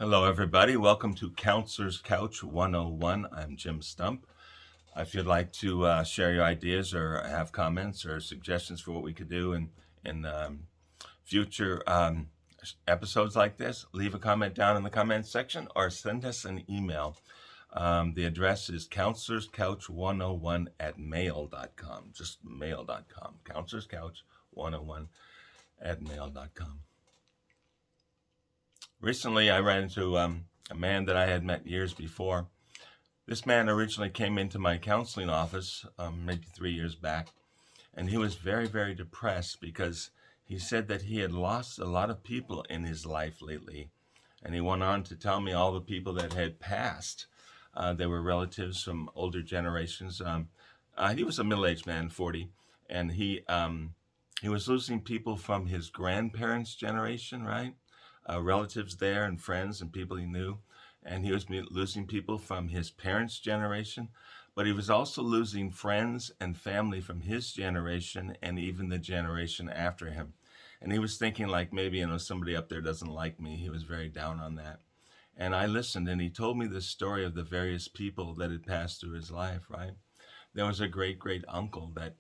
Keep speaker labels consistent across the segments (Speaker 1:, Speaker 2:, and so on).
Speaker 1: Hello, everybody. Welcome to Counselor's Couch 101. I'm Jim Stump. If you'd like to share your ideas or have comments or suggestions for what we could do in future episodes like this, leave a comment down in the comments section or send us an email. The address is counselorscouch101 at mail.com. Just mail.com. Counselorscouch101 at mail.com. Recently, I ran into a man that I had met years before. This man originally came into my counseling office maybe 3 years back, and he was very, very depressed because he said that he had lost a lot of people in his life lately. And he went on to tell me all the people that had passed. They were relatives from older generations. He was a middle-aged man, 40, and he was losing people from his grandparents' generation, right? Relatives there and friends and people he knew. And he was losing people from his parents' generation, but he was also losing friends and family from his generation and even the generation after him. And he was thinking like maybe, somebody up there doesn't like me. He was very down on that. And I listened, and he told me the story of the various people that had passed through his life, right? There was a great great uncle that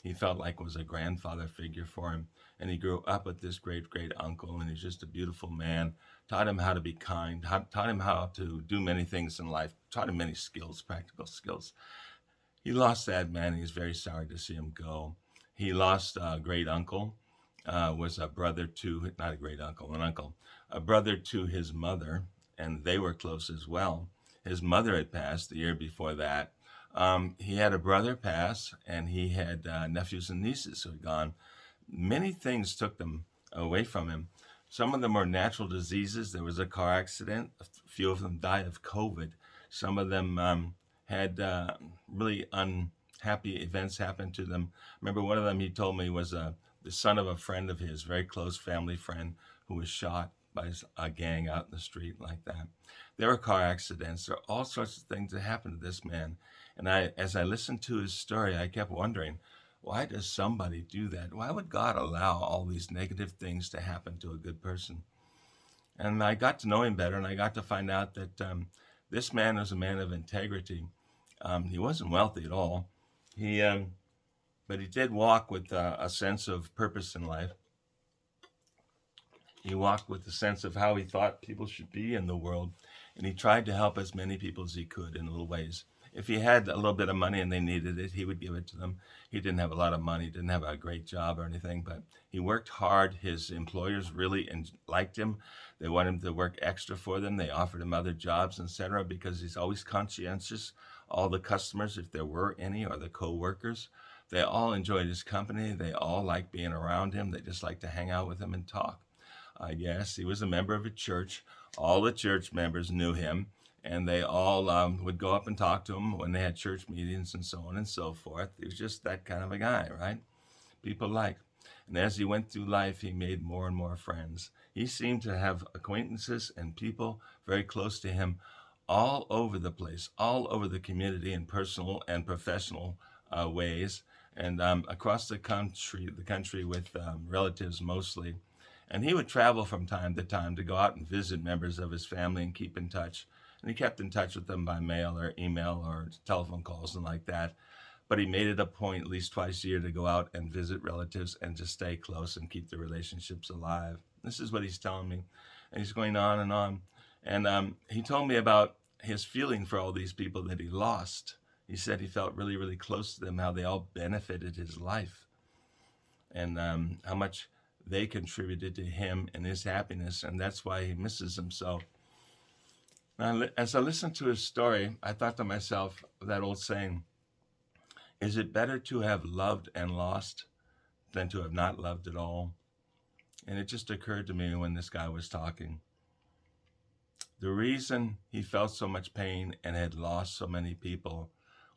Speaker 1: he felt like was a grandfather figure for him. And he grew up with this great great uncle, and he's just a beautiful man. Taught him how to be kind, taught him how to do many things in life, taught him many skills, practical skills. He lost that man. He's very sorry to see him go. He lost a great uncle, was a brother to, not a great uncle, an uncle, a brother to his mother, and they were close as well. His mother had passed the year before that. He had a brother pass, and he had nephews and nieces who had gone. Many things took them away from him. Some of them were natural diseases. There was a car accident. A few of them died of COVID. Some of them had really unhappy events happen to them. Remember, one of them he told me was the son of a friend of his, very close family friend, who was shot by a gang out in the street like that. There were car accidents. There are all sorts of things that happened to this man. And as I listened to his story, I kept wondering, why does somebody do that? Why would God allow all these negative things to happen to a good person? And I got to know him better, and I got to find out that this man was a man of integrity. He wasn't wealthy at all. He, but he did walk with a sense of purpose in life. He walked with a sense of how he thought people should be in the world, and he tried to help as many people as he could in little ways. If he had a little bit of money and they needed it, he would give it to them. He didn't have a lot of money, didn't have a great job or anything, but he worked hard. His employers really liked him. They wanted him to work extra for them. They offered him other jobs, etc., because he's always conscientious. All the customers, if there were any, or the co-workers, they all enjoyed his company. They all liked being around him. They just liked to hang out with him and talk. Yes, he was a member of a church. All the church members knew him, and they all would go up and talk to him when they had church meetings and so on and so forth. He was just that kind of a guy, right? People liked. And as he went through life, he made more and more friends. He seemed to have acquaintances and people very close to him all over the place, all over the community in personal and professional ways, and across the country with relatives mostly. And he would travel from time to time to go out and visit members of his family and keep in touch. And he kept in touch with them by mail or email or telephone calls and like that. But he made it a point at least twice a year to go out and visit relatives and to stay close and keep the relationships alive. This is what he's telling me. And he's going on and on. And he told me about his feeling for all these people that he lost. He said he felt really, really close to them, how they all benefited his life, and how much they contributed to him and his happiness, and that's why he misses them so. Now, as I listened to his story, I thought to myself, that old saying, is it better to have loved and lost than to have not loved at all? And it just occurred to me when this guy was talking. The reason he felt so much pain and had lost so many people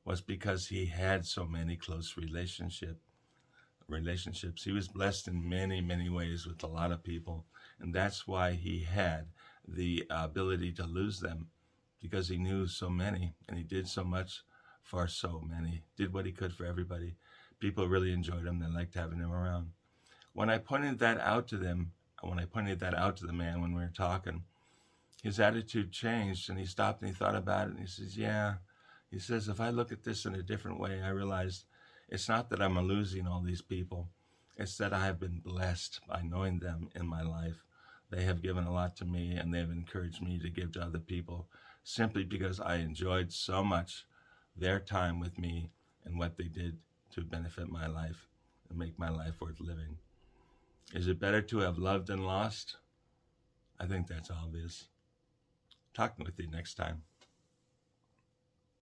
Speaker 1: was because he had so many close relationships. He was blessed in many, many ways with a lot of people. And that's why he had the ability to lose them, because he knew so many and he did so much for so many, did what he could for everybody. People really enjoyed him. They liked having him around. When I pointed that out to the man when we were talking, his attitude changed, and he stopped and he thought about it, and he says, yeah. He says, if I look at this in a different way, I realize it's not that I'm losing all these people. It's that I have been blessed by knowing them in my life. They have given a lot to me, and they have encouraged me to give to other people simply because I enjoyed so much their time with me and what they did to benefit my life and make my life worth living. Is it better to have loved and lost? I think that's obvious. Talking with you next time.